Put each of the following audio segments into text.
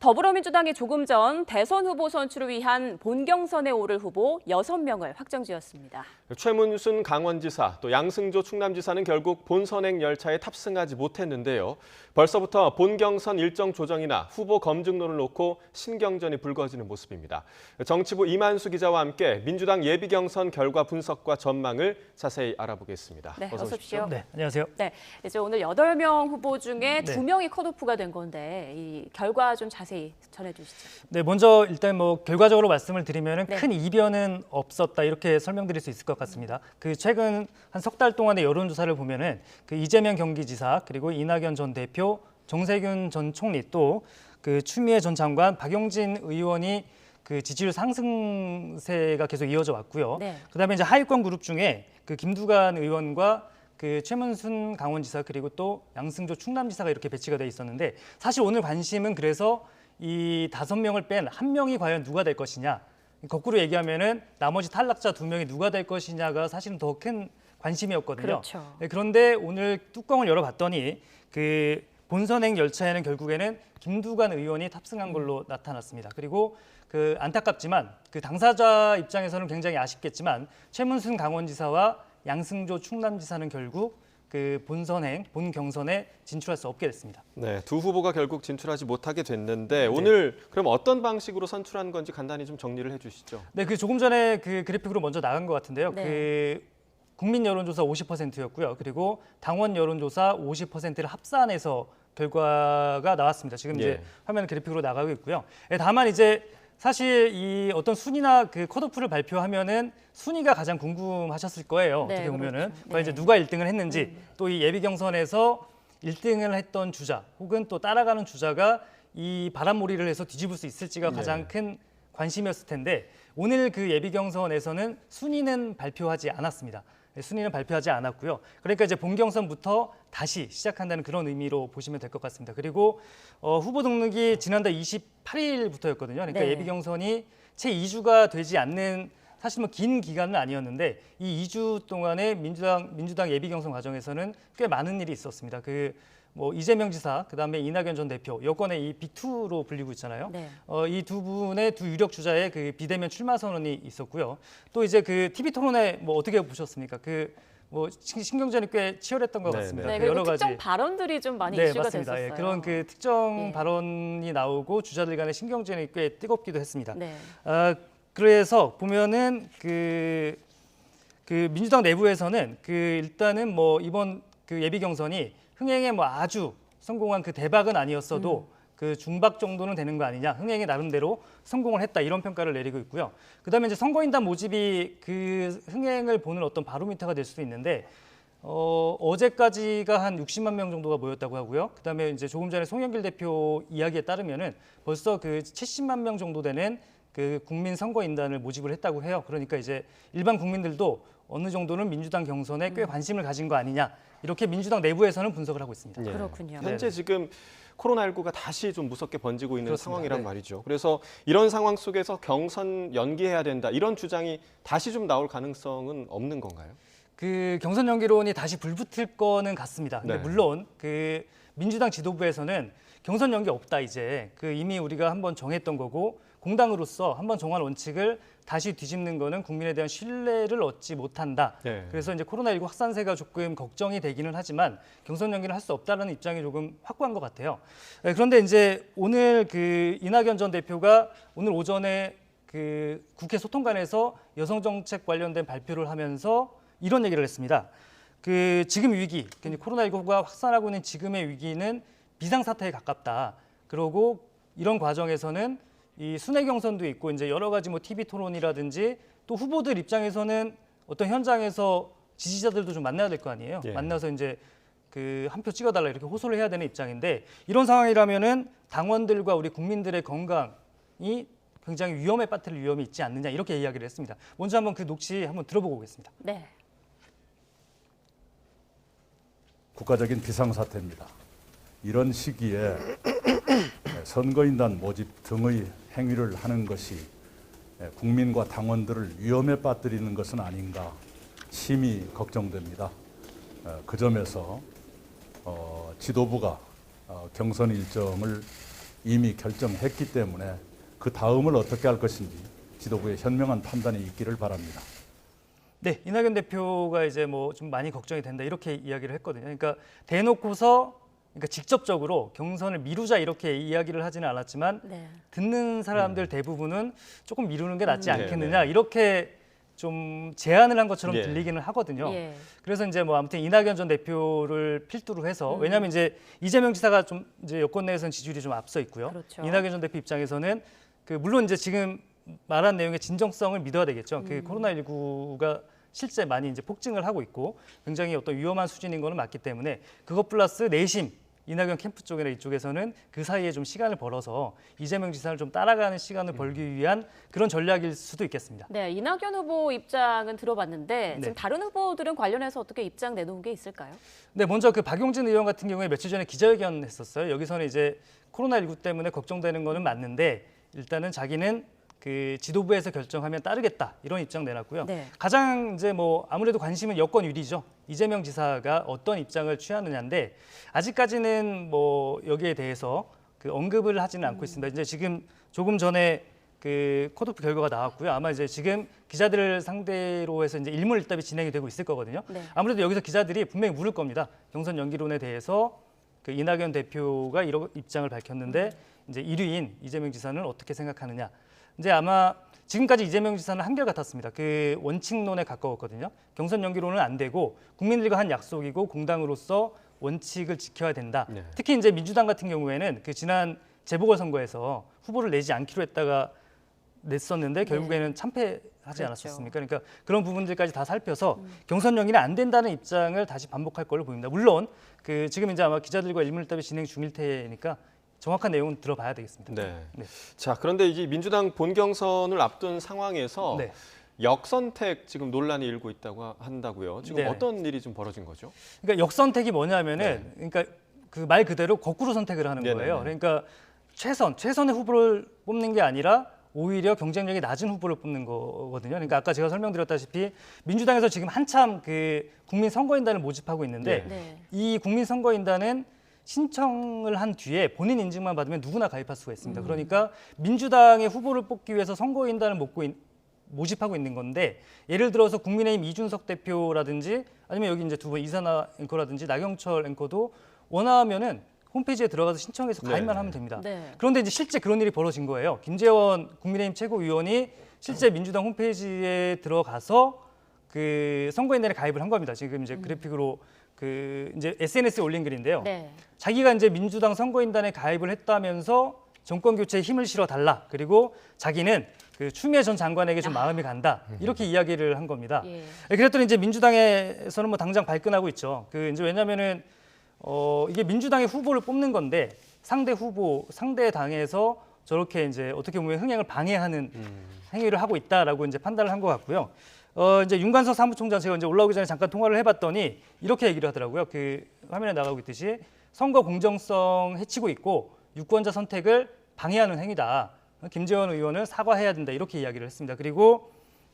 더불어민주당이 조금 전 대선 후보 선출을 위한 본경선에 오를 후보 6명을 확정지었습니다. 최문순 강원지사, 또 양승조 충남지사는 결국 본선행 열차에 탑승하지 못했는데요. 벌써부터 본경선 일정 조정이나 후보 검증론을 놓고 신경전이 불거지는 모습입니다. 정치부 이만수 기자와 함께 민주당 예비경선 결과 분석과 전망을 자세히 알아보겠습니다. 네, 어서 오십시오. 네, 안녕하세요. 네, 이제 오늘 8명 후보 중에 네. 2명이 컷오프가 된 건데 이 결과 좀 자세히 전해주시죠. 네, 먼저 일단 결과적으로 말씀을 드리면 네. 큰 이변은 없었다 이렇게 설명드릴 수 있을 것 같습니다. 그 최근 한 석 달 동안의 여론조사를 보면은 그 이재명 경기지사 그리고 이낙연 전 대표, 정세균 전 총리 또 그 추미애 전 장관, 박용진 의원이 그 지지율 상승세가 계속 이어져 왔고요. 네. 그다음에 이제 하위권 그룹 중에 그 김두관 의원과 그 최문순 강원지사 그리고 또 양승조 충남지사가 이렇게 배치가 돼 있었는데 사실 오늘 관심은 그래서 이 5명을 뺀 1명이 과연 누가 될 것이냐, 거꾸로 얘기하면은 나머지 탈락자 2명이 누가 될 것이냐가 사실은 더 큰 관심이었거든요. 그렇죠. 네, 그런데 오늘 뚜껑을 열어봤더니 그 본선행 열차에는 결국에는 김두관 의원이 탑승한 걸로 나타났습니다. 그리고 그 안타깝지만 그 당사자 입장에서는 굉장히 아쉽겠지만 최문순 강원지사와 양승조 충남지사는 결국 그 본 경선에 진출할 수 없게 됐습니다. 네, 두 후보가 결국 진출하지 못하게 됐는데 오늘 그럼 어떤 방식으로 선출한 건지 간단히 좀 정리를 해주시죠. 네, 그 조금 전에 그 그래픽으로 먼저 나간 것 같은데요. 네. 그 국민 여론조사 50%였고요. 그리고 당원 여론조사 50%를 합산해서 결과가 나왔습니다. 지금 이제 화면 그래픽으로 나가고 있고요. 다만 이제 사실 이 어떤 순위나 그 컷오프를 발표하면은 순위가 가장 궁금하셨을 거예요. 네, 어떻게 보면은 그렇죠. 과연 네. 이제 누가 1등을 했는지 또 이 예비 경선에서 1등을 했던 주자 혹은 또 따라가는 주자가 이 바람몰이를 해서 뒤집을 수 있을지가 가장 큰 관심이었을 텐데 오늘 그 예비 경선에서는 순위는 발표하지 않았습니다. 순위는 발표하지 않았고요. 그러니까 이제 본 경선부터 다시 시작한다는 그런 의미로 보시면 될 것 같습니다. 그리고 후보 등록이 지난달 28일부터였거든요. 그러니까 네. 예비 경선이 채 2주가 되지 않는 사실 긴 기간은 아니었는데 이 2주 동안에 민주당 예비 경선 과정에서는 꽤 많은 일이 있었습니다. 이재명 지사, 그다음에 이낙연 전 대표, 여권의 이 빅2로 불리고 있잖아요. 네. 이 두 분의 두 유력 주자의 그 비대면 출마 선언이 있었고요. 또 이제 그 TV 토론회 어떻게 보셨습니까? 신경전이 꽤 치열했던 것 네, 같습니다. 네, 그 그리고 특정 발언들이 좀 많이 이슈가 맞습니다. 됐었어요. 그런 그 특정 예. 발언이 나오고 주자들 간의 신경전이 꽤 뜨겁기도 했습니다. 네. 그래서 보면은 그 민주당 내부에서는 일단은 이번 그 예비 경선이 흥행에 아주 성공한 그 대박은 아니었어도 그 중박 정도는 되는 거 아니냐, 흥행에 나름대로 성공을 했다 이런 평가를 내리고 있고요. 그다음에 이제 선거인단 모집이 그 흥행을 보는 어떤 바로미터가 될 수도 있는데 어제까지가 한 60만 명 정도가 모였다고 하고요. 그다음에 이제 조금 전에 송영길 대표 이야기에 따르면은 벌써 그 70만 명 정도 되는 그 국민 선거인단을 모집을 했다고 해요. 그러니까 이제 일반 국민들도 어느 정도는 민주당 경선에 꽤 관심을 가진 거 아니냐, 이렇게 민주당 내부에서는 분석을 하고 있습니다. 예. 그렇군요. 현재 지금 코로나19가 다시 좀 무섭게 번지고 있는 그렇습니다. 상황이란 네. 말이죠. 그래서 이런 상황 속에서 경선 연기해야 된다, 이런 주장이 다시 좀 나올 가능성은 없는 건가요? 그 경선 연기론이 다시 불붙을 거는 같습니다. 근데 네. 물론 그 민주당 지도부에서는 경선 연기 없다, 이제 이미 우리가 한번 정했던 거고 공당으로서 한번 정한 원칙을 다시 뒤집는 거는 국민에 대한 신뢰를 얻지 못한다. 네. 그래서 이제 코로나19 확산세가 조금 걱정이 되기는 하지만 경선 연기를 할 수 없다는 입장이 조금 확고한 것 같아요. 그런데 이제 오늘 그 이낙연 전 대표가 오늘 오전에 그 국회 소통관에서 여성 정책 관련된 발표를 하면서 이런 얘기를 했습니다. 지금 위기, 코로나19가 확산하고 있는 지금의 위기는 비상사태에 가깝다. 그리고 이런 과정에서는 이 순회 경선도 있고 이제 여러 가지 TV 토론이라든지 또 후보들 입장에서는 어떤 현장에서 지지자들도 좀 만나야 될 거 아니에요. 예. 만나서 이제 한 표 찍어달라 이렇게 호소를 해야 되는 입장인데 이런 상황이라면은 당원들과 우리 국민들의 건강이 굉장히 위험에 빠뜨릴 위험이 있지 않느냐 이렇게 이야기를 했습니다. 먼저 한번 그 녹취 한번 들어보고 오겠습니다. 네. 국가적인 비상사태입니다. 이런 시기에 선거인단 모집 등의 행위를 하는 것이 국민과 당원들을 위험에 빠뜨리는 것은 아닌가 심히 걱정됩니다. 그 점에서 지도부가 경선 일정을 이미 결정했기 때문에 그 다음을 어떻게 할 것인지 지도부의 현명한 판단이 있기를 바랍니다. 네, 이낙연 대표가 이제 뭐 좀 많이 걱정이 된다 이렇게 이야기를 했거든요. 그러니까 대놓고서 그러니까 직접적으로 경선을 미루자 이렇게 이야기를 하지는 않았지만 네. 듣는 사람들 대부분은 조금 미루는 게 낫지 네, 않겠느냐 이렇게 좀 제안을 한 것처럼 예. 들리기는 하거든요. 예. 그래서 이제 뭐 아무튼 이낙연 전 대표를 필두로 해서 왜냐하면 이제 이재명 지사가 좀 이제 여권 내에서는 지지율이 좀 앞서 있고요. 그렇죠. 이낙연 전 대표 입장에서는 그 물론 이제 지금 말한 내용의 진정성을 믿어야 되겠죠. 그 코로나19가 실제 많이 이제 폭증을 하고 있고 굉장히 어떤 위험한 수준인 거는 맞기 때문에 그것 플러스 내심 이낙연 캠프 쪽이나 이쪽에서는 그 사이에 좀 시간을 벌어서 이재명 지사를 좀 따라가는 시간을 벌기 위한 그런 전략일 수도 있겠습니다. 네, 이낙연 후보 입장은 들어봤는데 네. 지금 다른 후보들은 관련해서 어떻게 입장 내놓은 게 있을까요? 네, 먼저 그 박용진 의원 같은 경우에 며칠 전에 기자회견 했었어요. 여기서는 이제 코로나19 때문에 걱정되는 거는 맞는데 일단은 자기는 그 지도부에서 결정하면 따르겠다 이런 입장 내놨고요. 네. 가장 이제 뭐 아무래도 관심은 여권 유리죠. 이재명 지사가 어떤 입장을 취하느냐인데 아직까지는 뭐 여기에 대해서 그 언급을 하지는 않고 있습니다. 이제 지금 조금 전에 그 컷오프 결과가 나왔고요. 아마 이제 지금 기자들을 상대로 해서 이제 일문일답이 진행이 되고 있을 거거든요. 네. 아무래도 여기서 기자들이 분명히 물을 겁니다. 경선 연기론에 대해서 그 이낙연 대표가 이런 입장을 밝혔는데 이제 1위인 이재명 지사는 어떻게 생각하느냐. 이제 아마 지금까지 이재명 지사는 한결같았습니다. 그 원칙론에 가까웠거든요. 경선 연기론은 안 되고 국민들과 한 약속이고 공당으로서 원칙을 지켜야 된다. 네. 특히 이제 민주당 같은 경우에는 그 지난 재보궐선거에서 후보를 내지 않기로 했다가 냈었는데 결국에는 참패하지 그렇죠. 않았었습니까? 그러니까 그런 부분들까지 다 살펴서 경선 연기는 안 된다는 입장을 다시 반복할 걸로 보입니다. 물론 그 지금 이제 아마 기자들과 일문일답이 진행 중일 테니까 정확한 내용은 들어봐야 되겠습니다. 네. 네. 자, 그런데 이제 민주당 본경선을 앞둔 상황에서 네. 역선택 지금 논란이 일고 있다고 한다고요. 지금 네. 어떤 일이 좀 벌어진 거죠? 그러니까 역선택이 뭐냐면은 그러니까 그 말 그대로 거꾸로 선택을 하는 네네네. 거예요. 그러니까 최선의 후보를 뽑는 게 아니라 오히려 경쟁력이 낮은 후보를 뽑는 거거든요. 그러니까 아까 제가 설명드렸다시피 민주당에서 지금 한참 그 국민 선거인단을 모집하고 있는데 네. 이 국민 선거인단은 신청을 한 뒤에 본인 인증만 받으면 누구나 가입할 수가 있습니다. 그러니까 민주당의 후보를 뽑기 위해서 선거인단을 모집하고 있는 건데 예를 들어서 국민의힘 이준석 대표라든지 아니면 여기 이제 두 분 이산화 앵커라든지 나경철 앵커도 원하면은 홈페이지에 들어가서 신청해서 가입만 네. 하면 됩니다. 네. 그런데 이제 실제 그런 일이 벌어진 거예요. 김재원 국민의힘 최고위원이 실제 민주당 홈페이지에 들어가서 그 선거인단에 가입을 한 겁니다. 지금 이제 그래픽으로 그 이제 SNS에 올린 글인데요. 네. 자기가 이제 민주당 선거인단에 가입을 했다면서 정권 교체에 힘을 실어 달라. 그리고 자기는 그 추미애 전 장관에게 좀 마음이 간다. 이렇게 이야기를 한 겁니다. 예. 그랬더니 이제 민주당에서는 뭐 당장 발끈하고 있죠. 그 이제 왜냐면은 이게 민주당의 후보를 뽑는 건데 상대 후보, 상대 당에서 저렇게 이제 어떻게 보면 흥행을 방해하는 행위를 하고 있다라고 이제 판단을 한 것 같고요. 이제 윤관석 사무총장 제가 이제 올라오기 전에 잠깐 통화를 해봤더니 이렇게 얘기를 하더라고요. 그 화면에 나가고 있듯이 선거 공정성 해치고 있고 유권자 선택을 방해하는 행위다. 김재원 의원은 사과해야 된다 이렇게 이야기를 했습니다. 그리고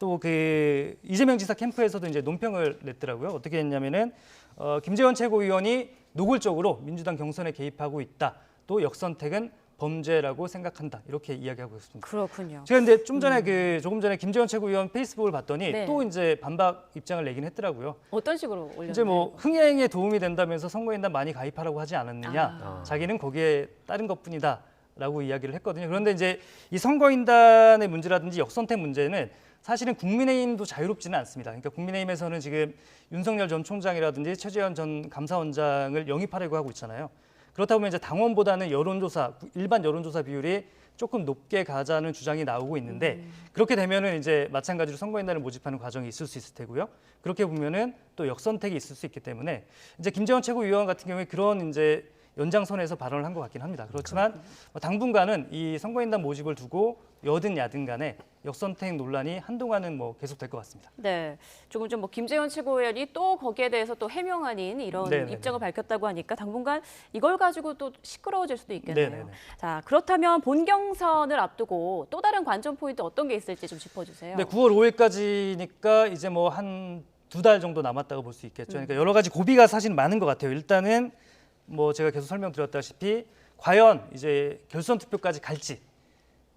또 그 이재명 지사 캠프에서도 이제 논평을 냈더라고요. 어떻게 했냐면은 김재원 최고위원이 노골적으로 민주당 경선에 개입하고 있다. 또 역선택은 범죄라고 생각한다. 이렇게 이야기하고 있습니다. 그렇군요. 제가 근데 좀 전에 조금 전에 김재원 최고위원 페이스북을 봤더니 네. 또 이제 반박 입장을 내긴 했더라고요. 어떤 식으로 올렸나요? 이제 뭐 흥행에 도움이 된다면서 선거인단 많이 가입하라고 하지 않았느냐. 아. 자기는 거기에 따른 것뿐이다라고 이야기를 했거든요. 그런데 이제 이 선거인단의 문제라든지 역선택 문제는 사실은 국민의힘도 자유롭지는 않습니다. 그러니까 국민의힘에서는 지금 윤석열 전 총장이라든지 최재현 전 감사원장을 영입하려고 하고 있잖아요. 그렇다 보면 이제 당원보다는 일반 여론조사 비율이 조금 높게 가자는 주장이 나오고 있는데 그렇게 되면은 이제 마찬가지로 선거인단을 모집하는 과정이 있을 수 있을 테고요. 그렇게 보면은 또 역선택이 있을 수 있기 때문에 이제 김재원 최고위원 같은 경우에 그런 이제 연장선에서 발언을 한 것 같긴 합니다. 그렇지만 당분간은 이 선거인단 모집을 두고 여든 야든 간에 역선택 논란이 한동안은 뭐 계속될 것 같습니다. 네, 조금 좀 뭐 김재원 최고위원이 또 거기에 대해서 또 해명 아닌 이런 네네네. 입장을 밝혔다고 하니까 당분간 이걸 가지고 또 시끄러워질 수도 있겠네요. 네네네. 자, 그렇다면 본경선을 앞두고 또 다른 관전 포인트 어떤 게 있을지 좀 짚어주세요. 네, 9월 5일까지니까 이제 뭐 한 2달 정도 남았다고 볼 수 있겠죠. 그러니까 여러 가지 고비가 사실 많은 것 같아요. 일단은 뭐 제가 계속 설명드렸다시피 과연 이제 결선 투표까지 갈지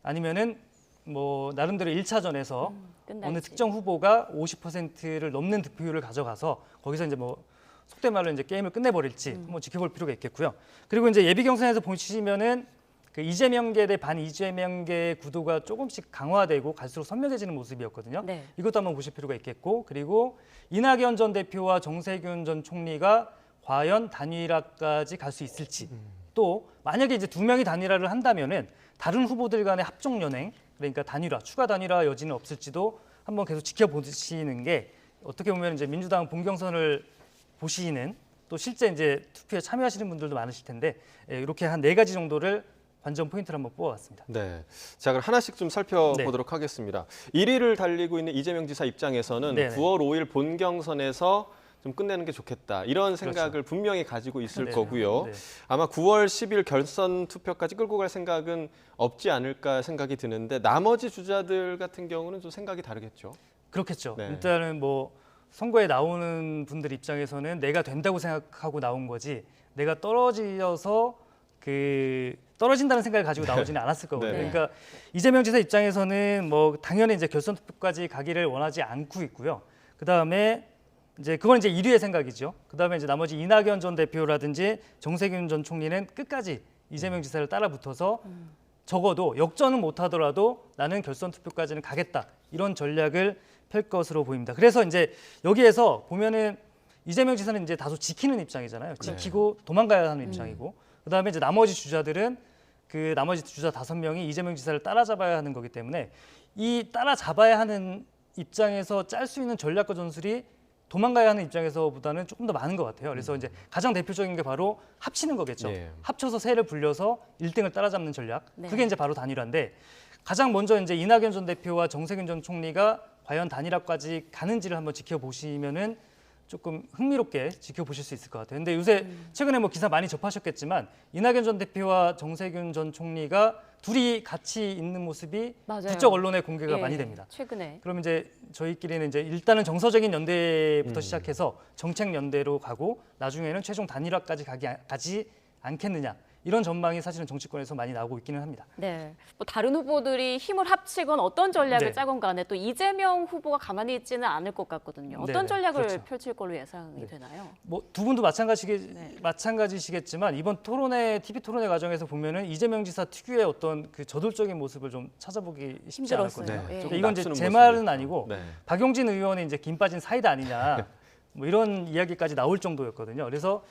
아니면은 뭐 나름대로 1차전에서 끝날지. 어느 특정 후보가 50%를 넘는 득표율을 가져가서 거기서 이제 뭐 속된 말로 이제 게임을 끝내버릴지 한번 지켜볼 필요가 있겠고요. 그리고 이제 예비 경선에서 보시면은 그 이재명계 대 반 이재명계 구도가 조금씩 강화되고 갈수록 선명해지는 모습이었거든요. 네. 이것도 한번 보실 필요가 있겠고, 그리고 이낙연 전 대표와 정세균 전 총리가 과연 단일화까지 갈 수 있을지, 또 만약에 이제 두 명이 단일화를 한다면은 다른 후보들 간의 합종 연행, 그러니까 단일화, 추가 단일화 여지는 없을지도 한번 계속 지켜보시는 게 어떻게 보면 이제 민주당 본경선을 보시는 또 실제 이제 투표에 참여하시는 분들도 많으실 텐데 이렇게 한 4가지 정도를 관전 포인트를 한번 뽑아봤습니다. 네. 자, 그럼 하나씩 좀 살펴보도록 하겠습니다. 1위를 달리고 있는 이재명 지사 입장에서는 네네. 9월 5일 본경선에서 좀 끝내는 게 좋겠다. 이런 생각을 분명히 가지고 있을 네. 거고요. 네. 아마 9월 10일 결선 투표까지 끌고 갈 생각은 없지 않을까 생각이 드는데 나머지 주자들 같은 경우는 좀 생각이 다르겠죠. 그렇겠죠. 네. 일단은 뭐 선거에 나오는 분들 입장에서는 내가 된다고 생각하고 나온 거지 내가 떨어져서 떨어진다는 생각을 가지고 나오지는 않았을 거거든요. 네. 그러니까 이재명 지사 입장에서는 뭐 당연히 이제 결선 투표까지 가기를 원하지 않고 있고요. 그다음에 이제 그건 이제 1위의 생각이죠. 그다음에 이제 나머지 이낙연 전 대표라든지 정세균 전 총리는 끝까지 이재명 지사를 따라 붙어서 적어도 역전은 못하더라도 나는 결선 투표까지는 가겠다, 이런 전략을 펼 것으로 보입니다. 그래서 이제 여기에서 보면은 이재명 지사는 이제 다소 지키는 입장이잖아요. 지키고 도망가야 하는 입장이고, 그다음에 이제 나머지 주자들은 그 나머지 주자 5명이 이재명 지사를 따라잡아야 하는 거기 때문에 이 따라잡아야 하는 입장에서 짤 수 있는 전략과 전술이 도망가야 하는 입장에서보다는 조금 더 많은 것 같아요. 그래서 이제 가장 대표적인 게 바로 합치는 거겠죠. 예. 합쳐서 세를 불려서 1등을 따라잡는 전략. 네. 그게 이제 바로 단일화인데, 가장 먼저 이제 이낙연 전 대표와 정세균 전 총리가 과연 단일화까지 가는지를 한번 지켜보시면은 조금 흥미롭게 지켜보실 수 있을 것 같아요. 근데 요새 최근에 뭐 기사 많이 접하셨겠지만 이낙연 전 대표와 정세균 전 총리가 둘이 같이 있는 모습이 맞아요. 국적 언론에 공개가 예, 많이 됩니다. 최근에. 그럼 이제 저희끼리는 이제 일단은 정서적인 연대부터 시작해서 정책 연대로 가고 나중에는 최종 단일화까지 가지 않겠느냐, 이런 전망이 사실은 정치권에서 많이 나오고 있기는 합니다. 네, 뭐 다른 후보들이 힘을 합치건 어떤 전략을 네. 짜건 간에 또 이재명 후보가 가만히 있지는 않을 것 같거든요. 어떤 네네, 전략을 그렇죠. 펼칠 걸로 예상이 되나요? 뭐 두 분도 마찬가지시겠지만 이번 토론회, TV 토론회 과정에서 보면은 이재명 지사 특유의 어떤 그 저돌적인 모습을 좀 찾아보기 쉽지 힘들었어요. 않았거든요. 네. 조금 이건 이제 낮추는 제 모습이었죠. 말은 아니고 네. 박용진 의원이 이제 김 빠진 사이다 아니냐, 뭐 이런 이야기까지 나올 정도였거든요. 그래서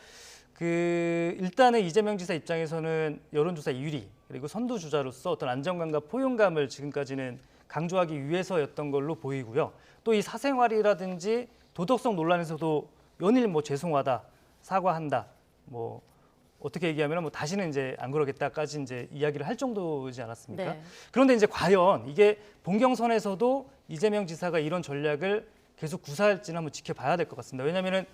일단은 이재명 지사 입장에서는 여론조사 1위, 그리고 선두 주자로서 어떤 안정감과 포용감을 지금까지는 강조하기 위해서였던 걸로 보이고요. 또 이 사생활이라든지 도덕성 논란에서도 연일 뭐 죄송하다, 사과한다, 뭐 어떻게 얘기하면 뭐 다시는 이제 안 그러겠다까지 이제 이야기를 할 정도지 않았습니까? 네. 그런데 이제 과연 이게 본경선에서도 이재명 지사가 이런 전략을 계속 구사할지는 한번 지켜봐야 될 것 같습니다. 왜냐하면은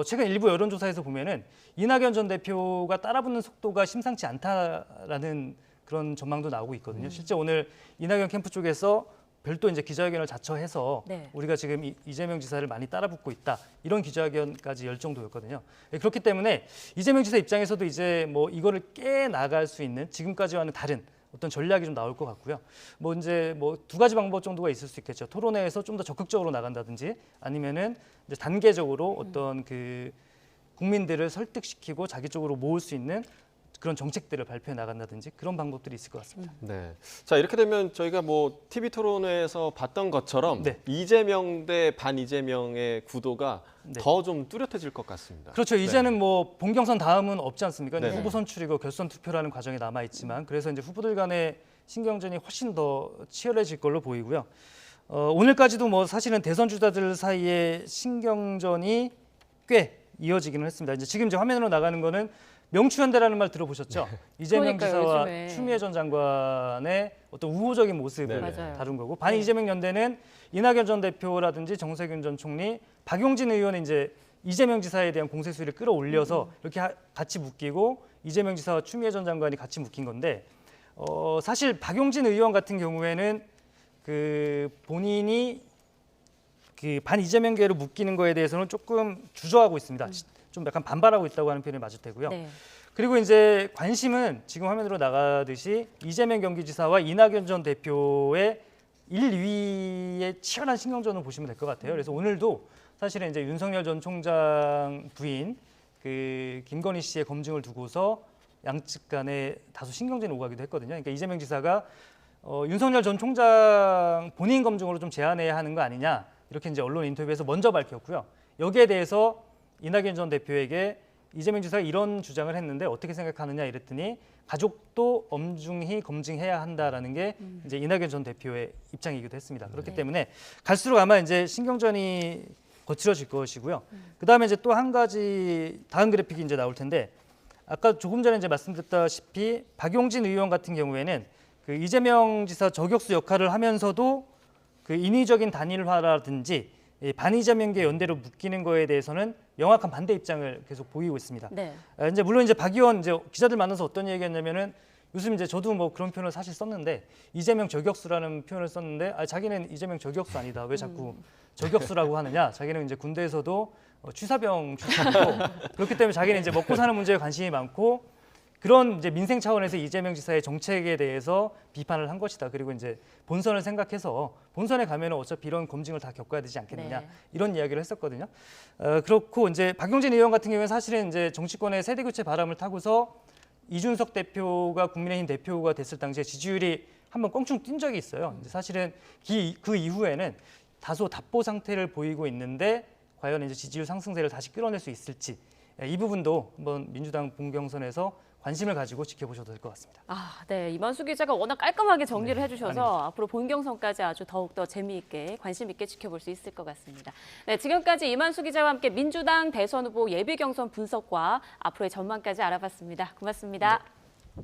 최근 일부 여론조사에서 보면은 이낙연 전 대표가 따라붙는 속도가 심상치 않다라는 그런 전망도 나오고 있거든요. 실제 오늘 이낙연 캠프 쪽에서 별도 이제 기자회견을 자처해서 네. 우리가 지금 이재명 지사를 많이 따라붙고 있다, 이런 기자회견까지 열 정도였거든요. 그렇기 때문에 이재명 지사 입장에서도 이제 뭐 이거를 깨 나갈 수 있는 지금까지와는 다른 어떤 전략이 좀 나올 것 같고요. 뭐 이제 뭐 2가지 방법 정도가 있을 수 있겠죠. 토론회에서 좀 더 적극적으로 나간다든지, 아니면은 이제 단계적으로 어떤 그 국민들을 설득시키고 자기 쪽으로 모을 수 있는 그런 정책들을 발표해 나간다든지, 그런 방법들이 있을 것 같습니다. 네. 자, 이렇게 되면 저희가 뭐 TV 토론회에서 봤던 것처럼 네. 이재명 대 반 이재명의 구도가 네. 더 좀 뚜렷해질 것 같습니다. 그렇죠. 이제는 뭐 본경선 다음은 없지 않습니까? 이제 네. 후보 선출이고 결선 투표라는 과정이 남아 있지만, 그래서 이제 후보들 간의 신경전이 훨씬 더 치열해질 걸로 보이고요. 오늘까지도 뭐 사실은 대선 주자들 사이의 신경전이 꽤 이어지기는 했습니다. 지금 이제 화면으로 나가는 거는 명추현대라는 말 들어보셨죠? 이재명 그러니까요, 지사와 요즘에. 추미애 전 장관의 어떤 우호적인 모습을 네. 맞아요. 다룬 거고, 반 이재명 연대는 이낙연 전 대표라든지 정세균 전 총리, 박용진 의원은 이제 이재명 지사에 대한 공세 수위를 끌어올려서 이렇게 같이 묶이고, 이재명 지사와 추미애 전 장관이 같이 묶인 건데, 사실 박용진 의원 같은 경우에는 그 본인이 그 반 이재명계로 묶이는 거에 대해서는 조금 주저하고 있습니다. 좀 약간 반발하고 있다고 하는 표현이 맞을 테고요. 네. 그리고 이제 관심은 지금 화면으로 나가듯이 이재명 경기지사와 이낙연 전 대표의 1, 2위의 치열한 신경전을 보시면 될 것 같아요. 그래서 오늘도 사실은 이제 윤석열 전 총장 부인 그 김건희 씨의 검증을 두고서 양측 간에 다소 신경전이 오가기도 했거든요. 그러니까 이재명 지사가 윤석열 전 총장 본인 검증으로 좀 제한해야 하는 거 아니냐 이렇게 이제 언론 인터뷰에서 먼저 밝혔고요. 여기에 대해서 이낙연 전 대표에게 이재명 지사가 이런 주장을 했는데 어떻게 생각하느냐 이랬더니 가족도 엄중히 검증해야 한다라는 게 이제 이낙연 전 대표의 입장이기도 했습니다. 그렇기 네. 때문에 갈수록 아마 이제 신경전이 거칠어질 것이고요. 그다음에 이제 또 한 가지 다음 그래픽이 이제 나올 텐데 아까 조금 전에 이제 말씀드렸다시피 박용진 의원 같은 경우에는 그 이재명 지사 저격수 역할을 하면서도 그 인위적인 단일화라든지 반이재명계 연대로 묶이는 거에 대해서는 명확한 반대 입장을 계속 보이고 있습니다. 네. 이제 물론 이제 박 의원 이제 기자들 만나서 어떤 얘기했냐면은 요즘 이제 저도 뭐 그런 표현을 사실 썼는데 이재명 저격수라는 표현을 썼는데 자기는 이재명 저격수 아니다. 왜 자꾸 저격수라고 하느냐? 자기는 이제 군대에서도 취사병 출신이고 그렇기 때문에 자기는 이제 먹고 사는 문제에 관심이 많고 그런 이제 민생 차원에서 이재명 지사의 정책에 대해서 비판을 한 것이다. 그리고 이제 본선을 생각해서 본선에 가면은 어차피 이런 검증을 다 겪어야 되지 않겠느냐 네. 이런 이야기를 했었거든요. 그렇고 이제 박용진 의원 같은 경우는 사실은 이제 정치권의 세대 교체 바람을 타고서 이준석 대표가 국민의힘 대표가 됐을 당시에 지지율이 한번 껑충 뛴 적이 있어요. 이제 사실은 그 이후에는 다소 답보 상태를 보이고 있는데 과연 이제 지지율 상승세를 다시 끌어낼 수 있을지 이 부분도 한번 민주당 본경선에서 관심을 가지고 지켜보셔도 될 것 같습니다. 네. 이만수 기자가 워낙 깔끔하게 정리를 해주셔서 앞으로 본경선까지 아주 더욱더 재미있게 관심 있게 지켜볼 수 있을 것 같습니다. 네, 지금까지 이만수 기자와 함께 민주당 대선 후보 예비 경선 분석과 앞으로의 전망까지 알아봤습니다. 고맙습니다. 네.